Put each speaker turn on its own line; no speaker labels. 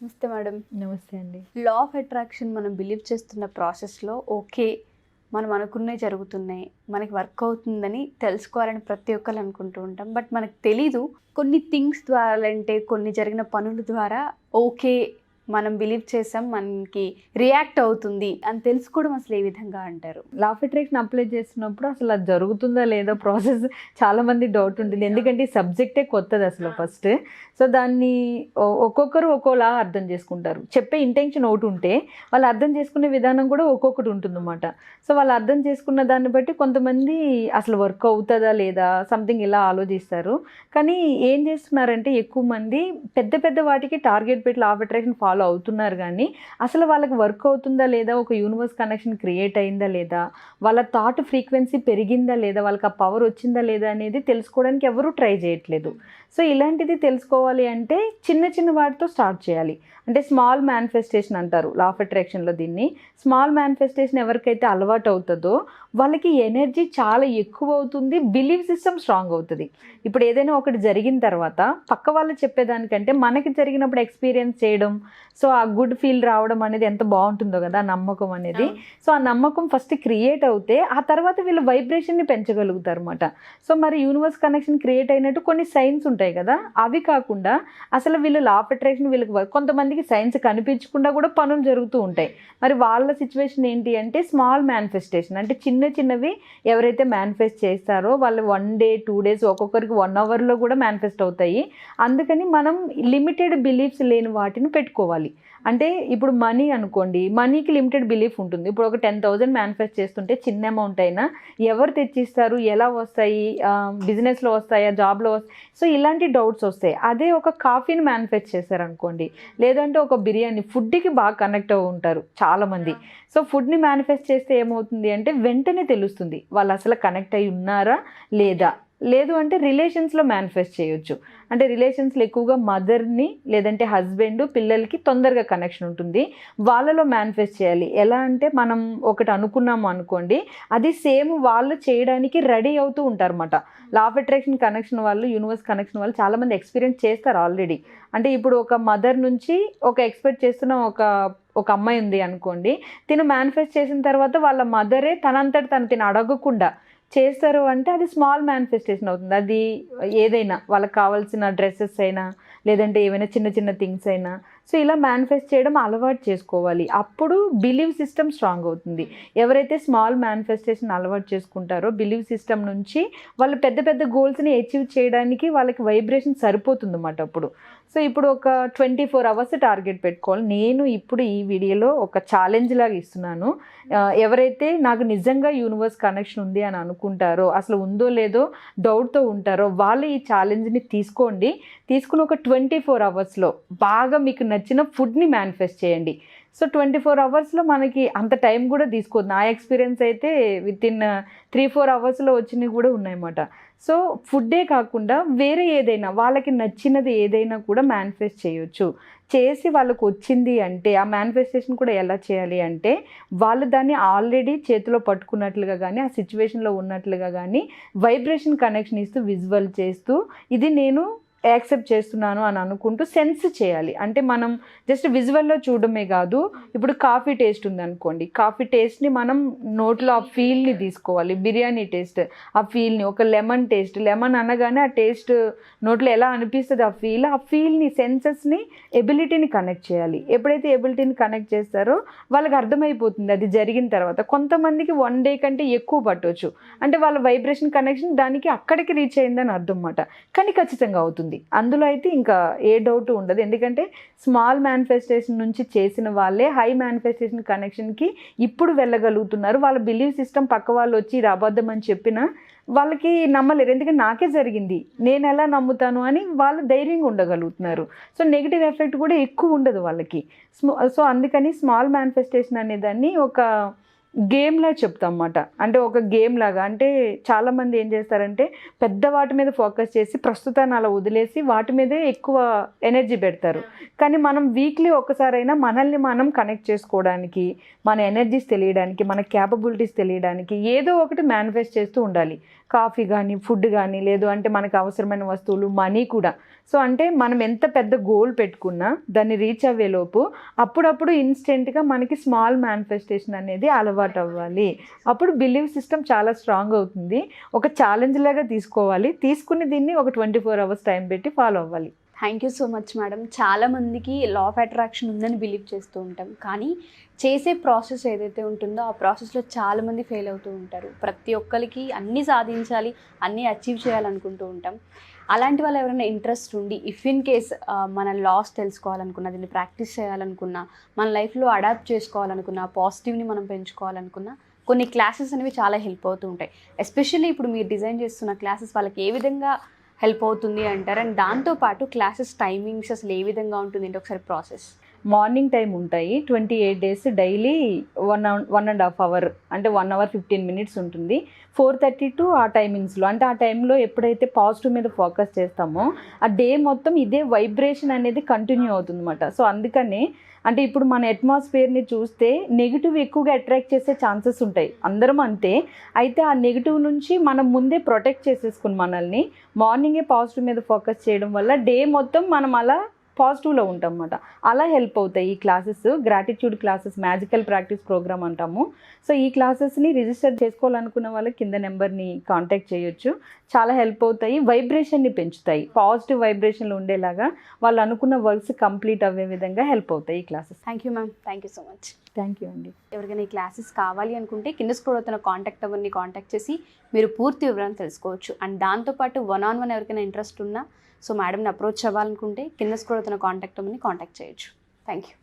నమస్తే మేడం.
నమస్తే అండి.
లా ఆఫ్ అట్రాక్షన్ మనం బిలీవ్ చేస్తున్న ప్రాసెస్లో ఓకే, మనం అనుకున్నవి జరుగుతున్నాయి, మనకి వర్క్ అవుతుందని తెలుసుకోవాలని ప్రతి ఒక్కరు అనుకుంటూ ఉంటాం. బట్ మనకు తెలీదు కొన్ని థింగ్స్ ద్వారా, అంటే కొన్ని జరిగిన పనుల ద్వారా ఓకే మనం బిలీవ్ చేసాం, మనకి రియాక్ట్ అవుతుంది అని తెలుసుకోవడం అసలు ఏ విధంగా అంటారు?
లా ఆఫ్ అట్రాక్షన్ అప్లై చేస్తున్నప్పుడు అసలు అది జరుగుతుందా లేదా ప్రాసెస్ చాలా మంది డౌట్ ఉంటుంది. ఎందుకంటే ఈ సబ్జెక్టే కొత్తది అసలు ఫస్ట్. సో దాన్ని ఒక్కొక్కరు ఒక్కోలా అర్థం చేసుకుంటారు. చెప్పే ఇంటెన్షన్ ఒకటి ఉంటే వాళ్ళు అర్థం చేసుకునే విధానం కూడా ఒక్కొక్కటి ఉంటుందన్నమాట. సో వాళ్ళు అర్థం చేసుకున్న దాన్ని బట్టి కొంతమంది అసలు వర్క్ అవుతుందా లేదా సంథింగ్ ఇలా ఆలోచిస్తారు. కానీ ఏం చేస్తున్నారంటే ఎక్కువ మంది పెద్ద పెద్ద వాటికి టార్గెట్ పెట్టి లా ఆఫ్ అట్రాక్షన్ ఫాలో అవుతున్నారు. కానీ అసలు వాళ్ళకి వర్క్ అవుతుందా లేదా, ఒక యూనివర్స్ కనెక్షన్ క్రియేట్ అయిందా లేదా, వాళ్ళ థాట్ ఫ్రీక్వెన్సీ పెరిగిందా లేదా, వాళ్ళకి ఆ పవర్ వచ్చిందా లేదా అనేది తెలుసుకోవడానికి ఎవరూ ట్రై చేయట్లేదు. సో ఇలాంటిది తెలుసుకోవాలి అంటే చిన్న చిన్న వాటితో స్టార్ట్ చేయాలి. అంటే స్మాల్ మేనిఫెస్టేషన్ అంటారు లా ఆఫ్ అట్రాక్షన్లో దీన్ని. స్మాల్ మేనిఫెస్టేషన్ ఎవరికైతే అలవాటు అవుతుందో వాళ్ళకి ఎనర్జీ చాలా ఎక్కువ అవుతుంది, బిలీవ్ సిస్టమ్ స్ట్రాంగ్ అవుతుంది. ఇప్పుడు ఏదైనా ఒకటి జరిగిన తర్వాత పక్క వాళ్ళు చెప్పేదానికంటే మనకి జరిగినప్పుడు ఎక్స్పీరియన్స్ చేయడం, సో ఆ గుడ్ ఫీల్ రావడం అనేది ఎంత బాగుంటుందో కదా, నమ్మకం అనేది. సో ఆ నమ్మకం ఫస్ట్ క్రియేట్ అవుతే ఆ తర్వాత వీళ్ళు వైబ్రేషన్ని పెంచగలుగుతారు అనమాట. సో మరి యూనివర్స్ కనెక్షన్ క్రియేట్ అయినట్టు కొన్ని సైన్స్ ఉంటాయి కదా, అవి కాకుండా అసలు వీళ్ళు లా ఆఫ్ అట్రాక్షన్ వీళ్ళకి కొంతమందికి సైన్స్ కనిపించకుండా కూడా పనులు జరుగుతూ ఉంటాయి. మరి వాళ్ళ సిచ్యువేషన్ ఏంటి అంటే స్మాల్ మేనిఫెస్టేషన్, అంటే చిన్న చిన్నవి ఎవరైతే మేనిఫెస్ట్ చేస్తారో వాళ్ళు 1 day 2 days ఒక్కొక్కరికి 1 hourలో కూడా మేనిఫెస్ట్ అవుతాయి. అందుకని మనం లిమిటెడ్ బిలీఫ్స్ లేని వాటిని పెట్టుకోవాలి. అంటే ఇప్పుడు మనీ అనుకోండి, మనీకి లిమిటెడ్ బిలీఫ్ ఉంటుంది. ఇప్పుడు ఒక 10,000 మేనిఫెస్ట్ చేస్తుంటే చిన్న అమౌంట్ అయినా ఎవరు తెచ్చిస్తారు, ఎలా వస్తాయి, బిజినెస్లో వస్తాయా, జాబ్లో వస్తాయి, సో ఇలాంటి డౌట్స్ వస్తాయి. అదే ఒక కాఫీని మేనిఫెస్ట్ చేశారనుకోండి, లేదంటే ఒక బిర్యానీ, ఫుడ్కి బాగా కనెక్ట్ అవి ఉంటారు చాలామంది. సో ఫుడ్ని మేనిఫెస్ట్ చేస్తే ఏమవుతుంది అంటే వెంటనే తెలుస్తుంది వాళ్ళు అసలు కనెక్ట్ అయి ఉన్నారా లేదా. లేదు అంటే రిలేషన్స్లో మేనిఫెస్ట్ చేయొచ్చు. అంటే రిలేషన్స్లో ఎక్కువగా మదర్ని లేదంటే హస్బెండ్ పిల్లలకి తొందరగా కనెక్షన్ ఉంటుంది, వాళ్ళలో మేనిఫెస్ట్ చేయాలి. ఎలా అంటే మనం ఒకటి అనుకున్నాము అనుకోండి, అది సేమ్ వాళ్ళు చేయడానికి రెడీ అవుతూ ఉంటారు అన్నమాట. లా ఆఫ్ అట్రాక్షన్ కనెక్షన్ వాళ్ళు, యూనివర్స్ కనెక్షన్ వాళ్ళు చాలామంది ఎక్స్పీరియన్స్ చేస్తారు ఆల్రెడీ. అంటే ఇప్పుడు ఒక మదర్ నుంచి ఒక ఎక్స్పెక్ట్ చేస్తున్న ఒక అమ్మాయి ఉంది అనుకోండి, తిను మేనిఫెస్ట్ చేసిన తర్వాత వాళ్ళ మదరే తనంతట తిను అడగకుండా చేస్తారు అంటే అది స్మాల్ మేనిఫెస్టేషన్ అవుతుంది. అది ఏదైనా వాళ్ళకి కావాల్సిన డ్రెస్సెస్ అయినా లేదంటే ఏమైనా చిన్న చిన్న థింగ్స్ అయినా, సో ఇలా మేనిఫెస్ట్ చేయడం అలవాటు చేసుకోవాలి. అప్పుడు బిలీవ్ సిస్టమ్ స్ట్రాంగ్ అవుతుంది. ఎవరైతే స్మాల్ మేనిఫెస్టేషన్ అలవాటు చేసుకుంటారో బిలీవ్ సిస్టమ్ నుంచి వాళ్ళు పెద్ద పెద్ద గోల్స్ని అచీవ్ చేయడానికి వాళ్ళకి వైబ్రేషన్ సరిపోతుంది అన్నమాట అప్పుడు. సో ఇప్పుడు ఒక 24 hours టార్గెట్ పెట్టుకోవాలి. నేను ఇప్పుడు ఈ వీడియోలో ఒక ఛాలెంజ్ లాగా ఇస్తున్నాను. ఎవరైతే నాకు నిజంగా యూనివర్స్ కనెక్షన్ ఉంది అని అనుకుంటారో, అసలు ఉందో లేదో డౌట్తో ఉంటారో వాళ్ళు ఈ ఛాలెంజ్ని తీసుకోండి. తీసుకుని ఒక 24 hours బాగా మీకు నచ్చిన ఫుడ్ని మేనిఫెస్ట్ చేయండి. సో 24 hours మనకి అంత టైం కూడా తీసుకోదు. నా ఎక్స్పీరియన్స్ అయితే వితిన్ 3-4 hours వచ్చినవి కూడా ఉన్నాయన్నమాట. సో ఫుడ్డే కాకుండా వేరే ఏదైనా వాళ్ళకి నచ్చినది ఏదైనా కూడా మేనిఫెస్ట్ చేయొచ్చు. చేసి వాళ్ళకు వచ్చింది అంటే ఆ మేనిఫెస్టేషన్ కూడా ఎలా చేయాలి అంటే వాళ్ళు దాన్ని ఆల్రెడీ చేతిలో పట్టుకున్నట్లుగా కానీ ఆ సిచ్యువేషన్లో ఉన్నట్లుగా కానీ వైబ్రేషన్ కనెక్షన్ ఇస్తూ విజువల్ చేస్తూ ఇది నేను యాక్సెప్ట్ చేస్తున్నాను అని అనుకుంటూ సెన్స్ చేయాలి. అంటే మనం జస్ట్ విజువల్లో చూడడమే కాదు. ఇప్పుడు కాఫీ టేస్ట్ ఉందనుకోండి, కాఫీ టేస్ట్ని మనం నోట్లో ఆ ఫీల్ని తీసుకోవాలి. బిర్యానీ టేస్ట్ ఆ ఫీల్ని, ఒక లెమన్ టేస్ట్, లెమన్ అనగానే ఆ టేస్ట్ నోట్లో ఎలా అనిపిస్తుంది ఆ ఫీల్ని, సెన్సెస్ని, ఎబిలిటీని కనెక్ట్ చేయాలి. ఎప్పుడైతే ఎబిలిటీని కనెక్ట్ చేస్తారో వాళ్ళకి అర్థమైపోతుంది అది జరిగిన తర్వాత. కొంతమందికి 1 day కంటే ఎక్కువ పట్టవచ్చు. అంటే వాళ్ళ వైబ్రేషన్ కనెక్షన్ దానికి అక్కడికి రీచ్ అయిందని అర్థం అన్నమాట. కానీ ఖచ్చితంగా అవుతుంది. అందులో అయితే ఇంకా ఏ డౌట్ ఉండదు. ఎందుకంటే స్మాల్ మేనిఫెస్టేషన్ నుంచి చేసిన వాళ్ళే హై మేనిఫెస్టేషన్ కనెక్షన్కి ఇప్పుడు వెళ్ళగలుగుతున్నారు. వాళ్ళ బిలీవ్ సిస్టమ్ పక్క వాళ్ళు వచ్చి ఇది అబద్ధం అని చెప్పినా వాళ్ళకి నమ్మలేరు. ఎందుకంటే నాకే జరిగింది, నేను ఎలా నమ్ముతాను అని వాళ్ళు ధైర్యంగా ఉండగలుగుతున్నారు. సో నెగిటివ్ ఎఫెక్ట్ కూడా ఎక్కువ ఉండదు వాళ్ళకి. సో అందుకని స్మాల్ మేనిఫెస్టేషన్ అనేదాన్ని ఒక గేమ్లా చెప్తాం అన్నమాట. అంటే ఒక గేమ్ లాగా. అంటే చాలామంది ఏం చేస్తారంటే పెద్ద వాటి మీద ఫోకస్ చేసి ప్రస్తుతాన్ని అలా వదిలేసి వాటి మీదే ఎక్కువ ఎనర్జీ పెడతారు. కానీ మనం వీక్లీ ఒక్కసారైనా మనల్ని మనం కనెక్ట్ చేసుకోవడానికి, మన ఎనర్జీస్ తెలియడానికి, మన క్యాపబిలిటీస్ తెలియడానికి ఏదో ఒకటి మేనిఫెస్ట్ చేస్తూ ఉండాలి. కాఫీ కానీ ఫుడ్ కానీ లేదు అంటే మనకు అవసరమైన వస్తువులు మనీ కూడా. సో అంటే మనం ఎంత పెద్ద గోల్ పెట్టుకున్నా దాన్ని రీచ్ అయ్యేలోపు అప్పుడప్పుడు ఇన్స్టెంట్గా మనకి స్మాల్ మేనిఫెస్టేషన్ అనేది అలవాటు అవ్వాలి. అప్పుడు బిలీవ్ సిస్టమ్ చాలా స్ట్రాంగ్ అవుతుంది. ఒక ఛాలెంజ్ లాగా తీసుకోవాలి, తీసుకుని దీన్ని ఒక 24 hours టైం పెట్టి ఫాలో అవ్వాలి.
Thank you so much madam. చాలామందికి లా ఆఫ్ అట్రాక్షన్ ఉందని బిలీవ్ చేస్తూ ఉంటాం, కానీ చేసే ప్రాసెస్ ఏదైతే ఉంటుందో ఆ ప్రాసెస్లో చాలామంది ఫెయిల్ అవుతూ ఉంటారు. ప్రతి ఒక్కరికి అన్నీ సాధించాలి, అన్నీ అచీవ్ చేయాలనుకుంటూ ఉంటాం. అలాంటి వాళ్ళు ఎవరైనా ఇంట్రెస్ట్ ఉండి ఇఫ్ ఇన్ కేస్ మన లాస్ తెలుసుకోవాలనుకున్నా, దీన్ని ప్రాక్టీస్ చేయాలనుకున్నా, మన లైఫ్లో అడాప్ట్ చేసుకోవాలనుకున్నా, పాజిటివ్ని మనం పెంచుకోవాలనుకున్నా కొన్ని క్లాసెస్ అనేవి చాలా హెల్ప్ అవుతూ ఉంటాయి. ఎస్పెషల్లీ ఇప్పుడు మీరు డిజైన్ చేస్తున్న క్లాసెస్ వాళ్ళకి ఏ విధంగా హెల్ప్ అవుతుంది అంటారు? అండ్ దాంతోపాటు క్లాసెస్ టైమింగ్స్ అసలు ఏ విధంగా ఉంటుంది అంటే ఒకసారి ప్రాసెస్.
మార్నింగ్ టైం ఉంటాయి 28 days, డైలీ 1.5 hour అంటే 1 hour 15 minutes ఉంటుంది. 4:30 to ఆ టైమింగ్స్లో, అంటే ఆ టైంలో ఎప్పుడైతే పాజిటివ్ మీద ఫోకస్ చేస్తామో ఆ డే మొత్తం ఇదే వైబ్రేషన్ అనేది కంటిన్యూ అవుతుంది అనమాట. సో అందుకనే అంటే ఇప్పుడు మన అట్మాస్ఫియర్ని చూస్తే నెగిటివ్ ఎక్కువగా అట్రాక్ట్ చేసే ఛాన్సెస్ ఉంటాయి, అందరం అంతే. అయితే ఆ నెగిటివ్ నుంచి మనం ముందే ప్రొటెక్ట్ చేసేసుకుని మనల్ని మార్నింగే పాజిటివ్ మీద ఫోకస్ చేయడం వల్ల డే మొత్తం మనం అలా పాజిటివ్లో ఉంటాం అన్నమాట. అలా హెల్ప్ అవుతాయి ఈ classes. Gratitude classes, magical practice programme అంటాము. సో ఈ క్లాసెస్ని రిజిస్టర్ చేసుకోవాలనుకున్న వాళ్ళకి కింద నెంబర్ని కాంటాక్ట్ చేయొచ్చు. చాలా హెల్ప్ అవుతాయి, వైబ్రేషన్ని పెంచుతాయి, పాజిటివ్ వైబ్రేషన్లు ఉండేలాగా వాళ్ళు అనుకున్న వర్క్స్ కంప్లీట్ అవ్వే విధంగా హెల్ప్ అవుతాయి ఈ classes.
Thank you ma'am, thank you so much.
Thank you అండి.
ఎవరికైనా ఈ క్లాసెస్ కావాలి అనుకుంటే కింద స్క్రోల్ అవుతున్న కాంటాక్ట్ అవర్ని కాంటాక్ట్ చేసి మీరు పూర్తి వివరాలు తెలుసుకోవచ్చు. అండ్ దాంతోపాటు 1-on-1 ఎవరికైనా ఇంట్రెస్ట్ ఉన్నా, సో మేడంని అప్రోచ్ అవ్వాలనుకుంటే కింద స్క్రోల్ అవుతున్న కాంటాక్ట్ అవర్ని కాంటాక్ట్ చేయొచ్చు. Thank you.